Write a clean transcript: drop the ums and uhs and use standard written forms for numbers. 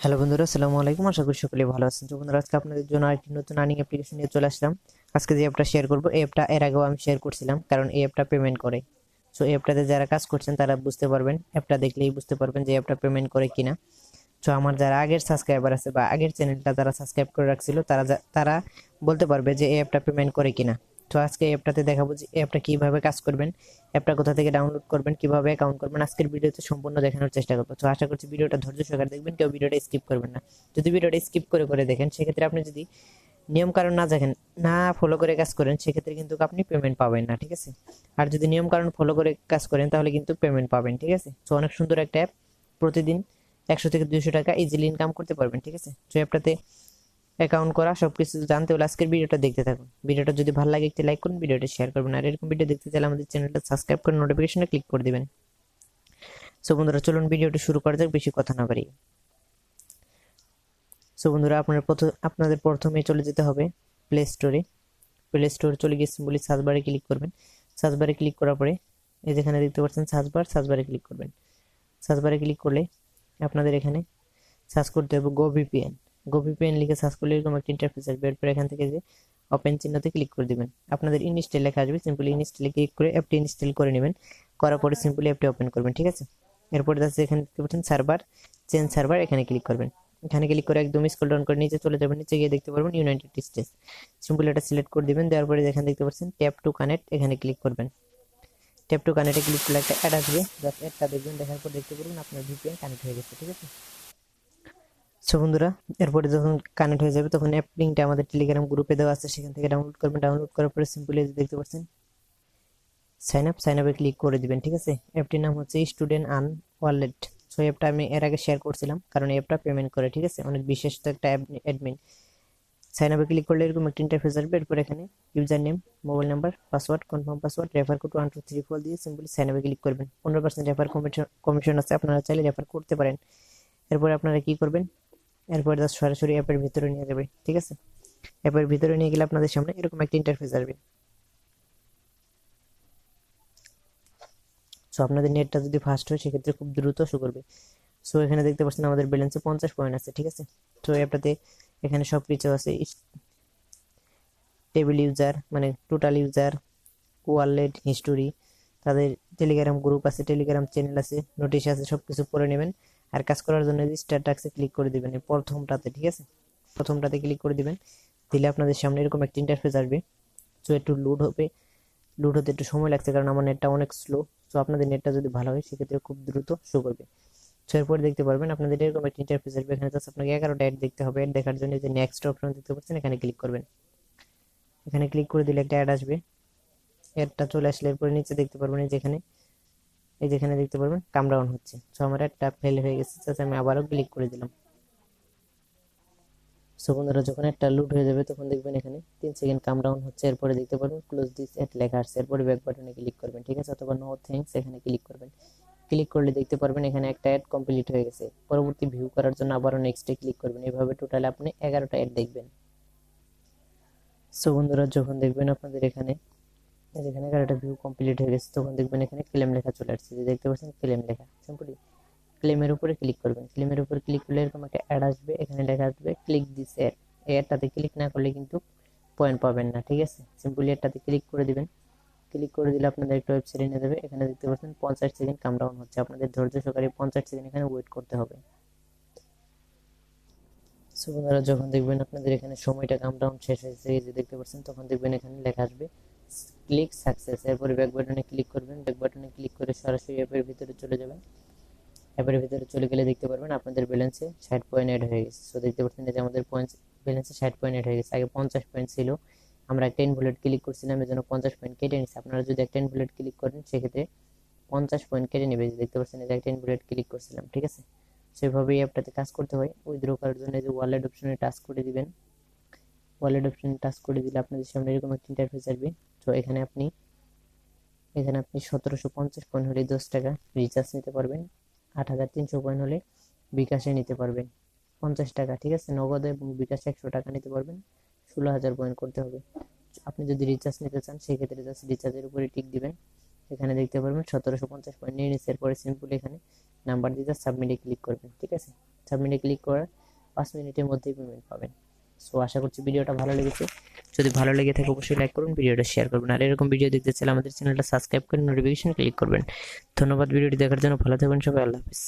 Hello বন্ধুরা, আসসালামু আলাইকুম। আশা করি সকলেই ভালো আছেন। তো বন্ধুরা, আজকে আপনাদের জন্য আরেকটি নতুন আর্নিং অ্যাপ্লিকেশন নিয়ে চলে আসলাম। আজকে যে অ্যাপটা শেয়ার করব, এই অ্যাপটা এর আগেও আমি শেয়ার করছিলাম, কারণ এই অ্যাপটা পেমেন্ট করে। সো এই অ্যাপটাতে যারা কাজ করছেন তারা বুঝতে পারবেন, অ্যাপটা দেখলেই বুঝতে পারবেন যে অ্যাপটা পেমেন্ট করে কিনা। সো আমার যারা আগের সাবস্ক্রাইবার আছে বা আগের চ্যানেলটা যারা সাবস্ক্রাইব করে রাখছিল, তারা বলতে পারবে যে এই অ্যাপটা পেমেন্ট করে কিনা। তো আজকে এই অ্যাপটাতে দেখাবো যে এই অ্যাপটা কিভাবে কাজ করবেন, অ্যাপটা কোথা থেকে ডাউনলোড করবেন, কিভাবে অ্যাকাউন্ট করবেন। আজকের ভিডিওতে সম্পূর্ণ দেখানোর চেষ্টা করবো। তো আশা করছি ভিডিওটা ধৈর্য সহকারে দেখবেন, কেউ ভিডিওটা স্কিপ করবেন না। যদি ভিডিওটা স্কিপ করে করে দেখেন, সেক্ষেত্রে আপনি যদি নিয়ম কানুন না দেখেন, না ফলো করে কাজ করেন, সেক্ষেত্রে কিন্তু আপনি পেমেন্ট পাবেন না, ঠিক আছে। আর যদি নিয়ম কানুন ফলো করে কাজ করেন, তাহলে কিন্তু পেমেন্ট পাবেন, ঠিক আছে। তো অনেক সুন্দর একটা অ্যাপ, প্রতিদিন 100 থেকে 200 টাকা ইজিলি ইনকাম করতে পারবেন, ঠিক আছে। তো অ্যাপটাতে অ্যাকাউন্ট করা সবকিছু জানতে হলে আজকের ভিডিওটা দেখতে থাকুন। ভিডিওটা যদি ভালো লাগে একটি লাইক করুন, ভিডিওটা শেয়ার করবেন, আর এরকম ভিডিও দেখতে চাইলে আমাদের চ্যানেলটা সাবস্ক্রাইব করে নোটিফিকেশনে ক্লিক করে দিবেন। সো বন্ধুরা, চলুন ভিডিওটা শুরু করা যাক, বেশি কথা না বাড়িয়ে। সো বন্ধুরা, আপনাদের প্রথমে চলে যেতে হবে প্লে স্টোরে। প্লে স্টোরে চলে গিয়ে সিম্পলি সার্চ বারে ক্লিক করবেন। সার্চ বারে ক্লিক করার পরে এই যেখানে দেখতে পাচ্ছেন সার্চ বারে ক্লিক করবেন। সার্চ বারে ক্লিক করলে আপনাদের এখানে সার্চ করতে হবে গো ভিপিএন লিখে সার্চ করলে এরকম একটা ইন্টারফেস আসবে। এরপর এখান থেকে যে ওপেন চিহ্নতে ক্লিক করে দিবেন, আপনাদের ইনস্টল লেখা আসবে। সিম্পলি ইনস্টলে ক্লিক করে অ্যাপটি ইনস্টল করে নেবেন। করার পরে সিম্পলি অ্যাপটি ওপেন করবেন, ঠিক আছে। এরপর যাচ্ছে এখানে দেখতে পাচ্ছেন সার্ভার, চেঞ্জ সার্ভার, এখানে ক্লিক করবেন। এখানে ক্লিক করে একদম স্ক্রল ডাউন করে নিচে চলে যাবেন। নিচে গিয়ে দেখতে পারবেন ইউনাইটেড স্টেটস। সিম্পলি এটা সিলেক্ট করে দিবেন। দেওয়ার পরে এখানে দেখতে পাচ্ছেন ট্যাপ টু কানেক্ট, এখানে ক্লিক করবেন। ট্যাপ টু কানেক্টে ক্লিক করলে একটা অ্যাড আসবে, জাস্ট অ্যাডটা দেখবেন। দেখার পর দেখতে পারবেন আপনার ভিপিএন কানেক্ট হয়ে গেছে, ঠিক আছে। সো বন্ধুরা, এরপরে যখন কানেক্ট হয়ে যাবে, তখন অ্যাপ লিঙ্কটা আমাদের টেলিগ্রাম গ্রুপে দেওয়া আছে, সেখান থেকে ডাউনলোড করবেন। ডাউনলোড করার পরে সিম্পলি দেখতে পাচ্ছেন সাইন আপে ক্লিক করে দিবেন, ঠিক আছে। অ্যাপটির নাম হচ্ছে স্টুডেন্ট আর্ন ওয়ালেট। সো অ্যাপটা আমি এর আগে শেয়ার করছিলাম, কারণ এই অ্যাপটা পেমেন্ট করে, ঠিক আছে। অনেক বিশেষ তো একটা অ্যাডমিন। সাইন আপে ক্লিক করলে এরকম একটা ইন্টারফেস আসবে। এরপর এখানে user name, mobile number, password, confirm password, refer code 1234 দিয়ে সিম্পলি সাইন আপে ক্লিক করবেন। 15% রেফার কমিশন আছে, আপনারা চাইলে রেফার করতে পারেন। এরপরে আপনারা কি করবেন, এরপর জাস্ট সরাসরি অ্যাপের ভিতরে নিয়ে যাবে, ঠিক আছে। অ্যাপের ভিতরে নিয়ে গেলে আপনাদের সামনে এরকম একটা ইন্টারফেস আসবে। সো আপনাদের নেটটা যদি ফাস্ট হয়, সেক্ষেত্রে খুব দ্রুত শো করবে। সো এখানে দেখতে পাচ্ছেন আমাদের ব্যালেন্সে 50 পয়েন্ট আছে, ঠিক আছে। তো অ্যাপটাতে এখানে সব কিছু আছে, টেবিল ইউজার মানে টোটাল ইউজার, ওয়ালেট হিস্টোরি, তাদের টেলিগ্রাম গ্রুপ আছে, টেলিগ্রাম চ্যানেল আছে, নোটিশ আছে, সব কিছু পড়ে নেবেন। আর কাজ করার জন্য স্টার্ট টাস্কে ক্লিক করে দিবেন, এই প্রথমটাতে, ঠিক আছে। প্রথমটাতে ক্লিক করে দিবেন। দিলে আপনাদের সামনে এরকম একটা ইন্টারফেস আসবে। সো একটু লোড হবে, লোড হতে একটু সময় লাগছে, কারণ আমার নেটটা অনেক স্লো। সো আপনাদের নেটটা যদি ভালো হয়, সেক্ষেত্রে খুব দ্রুত শো করবে। সো এরপর দেখতে পারবেন আপনাদের এরকম একটা ইন্টারফেস আসবে। এখানে জাস্ট আপনাকে 11টা অ্যাড দেখতে হবে। অ্যাড দেখার জন্য যে নেক্সট অপশন দেখতে পাচ্ছেন, এখানে ক্লিক করবেন। এখানে ক্লিক করে দিলে একটা অ্যাড আসবে। অ্যাডটা চলে আসলে এরপরে নিচে দেখতে পারবেন এই যেখানে দেখতে পারবেন কাম ডাউন হচ্ছে। সো আমার অ্যাডটা ফেল হয়ে গেছে, জাস্ট আমি আবারও ক্লিক করে দিলাম। সো বন্ধুরা, যখন একটা লুট হয়ে যাবে, তখন দেখবেন এখানে 3 সেকেন্ড কাম ডাউন হচ্ছে। এরপরে দেখতে পারবেন ক্লোজ দিস অ্যাড লেখা আসছে। এরপরে ব্যাক বাটনে ক্লিক করবেন, ঠিক আছে, অথবা নো থ্যাঙ্কস এখানে ক্লিক করবেন। ক্লিক করলে দেখতে পারবেন এখানে একটা অ্যাড কমপ্লিট হয়ে গেছে। পরবর্তী ভিউ করার জন্য আবারও নেক্সটে ক্লিক করবেন। এইভাবে টোটাল আপনি 11টা অ্যাড দেখবেন। সো বন্ধুরা, যখন দেখবেন আপনাদের এখানে 11টা ভিউ কমপ্লিট হয়ে গেছে, তখন দেখবেন এখানে ক্লেম লেখা চলে আসছে। যে দেখতে পাচ্ছেন ক্লেম লেখা, সিম্পলি ক্লেমের উপরে ক্লিক করবেন। ক্লেমের উপরে ক্লিক করলে এরকম একটা অ্যাড আসবে। এখানে লেখা আসবে ক্লিক দিস অ্যাড। এই অ্যাডটাতে ক্লিক না করলে কিন্তু পয়েন্ট পাবেন না, ঠিক আছে। সিম্পলি এটাতে ক্লিক করে দিবেন। ক্লিক করে দিলে আপনাদের একটা ওয়েবসাইটে নিয়ে যাবে। এখানে দেখতে পাচ্ছেন 50 সেকেন্ড কাম ডাউন হচ্ছে। আপনাদের ধৈর্য সহকারে 50 সেকেন্ড এখানে ওয়েট করতে হবে। সো বন্ধুরা, যখন দেখবেন আপনাদের এখানে সময়টা কাম ডাউন শেষ হয়েছে, এই যে দেখতে পাচ্ছেন, তখন দেখবেন এখানে লেখা আসবে ক্লিক সাকসেস। এরপরে ব্যাক বাটনে ক্লিক করবেন। ব্যাক বাটনে ক্লিক করে সরাসরি অ্যাপের ভিতরে চলে যাবেন। অ্যাপের ভিতরে চলে গেলে দেখতে পারবেন আপনাদের ব্যালেন্সে 60 পয়েন্ট অ্যাড হয়ে গেছে। সো দেখতে পাচ্ছেন যে আমাদের পয়েন্টস ব্যালেন্সে 60 পয়েন্ট অ্যাড হয়ে গেছে। আগে 50 পয়েন্ট ছিল, আমরা একটা ইনভ্যালিড ক্লিক করছিলাম, এর জন্য 50 পয়েন্ট কেটে নিচ্ছে। আপনারা যদি একটা ইনভ্যালিড ক্লিক করেন, সেক্ষেত্রে 50 পয়েন্ট কেটে নেবে। দেখতে পাচ্ছেন যে একটা ইনভ্যালিড ক্লিক করছিলাম, ঠিক আছে। সেভাবেই অ্যাপটাতে কাজ করতে হয়। উইথড্র করার জন্য যে ওয়ালেট অপশনে টাচ করে দিবেন। ওয়ালেট অপশনে টাচ করে দিলে আপনাদের সামনে এরকম একটা ইন্টারফেস আসবে। তো এখানে আপনি 1750 পয়েন্ট হলে 10 টাকা রিচার্জ নিতে পারবেন। 8300 পয়েন্ট হলে বিকাশে নিতে পারবেন 50 টাকা, ঠিক আছে। নগদে এবং বিকাশে 100 টাকা নিতে পারবেন। 16,000 পয়েন্ট করতে হবে। আপনি যদি রিচার্জ নিতে চান, সেক্ষেত্রে জাস্ট রিচার্জের উপরে টিক দিবেন। এখানে দেখতে পারবেন 1750 পয়েন্ট নিয়ে নিচ্ছে। এরপরে সিম্পল এখানে নাম্বার দিতে সাবমিটে ক্লিক করবেন। ঠিক আছে, সাবমিটে ক্লিক করার 5 মিনিটের মধ্যেই পেমেন্ট পাবেন। সো আশা করছি ভিডিওটা ভালো লেগেছে। যদি ভালো লেগে থাকে অবশ্যই লাইক করুন, ভিডিওটা শেয়ার করবেন, আর এরকম ভিডিও দেখতে চাইলে আমাদের চ্যানেলটা সাবস্ক্রাইব করে নোটিফিকেশন ক্লিক করবেন। ধন্যবাদ ভিডিওটি দেখার জন্য। ভালো থাকবেন সবাই, আল্লাহ হাফিজ।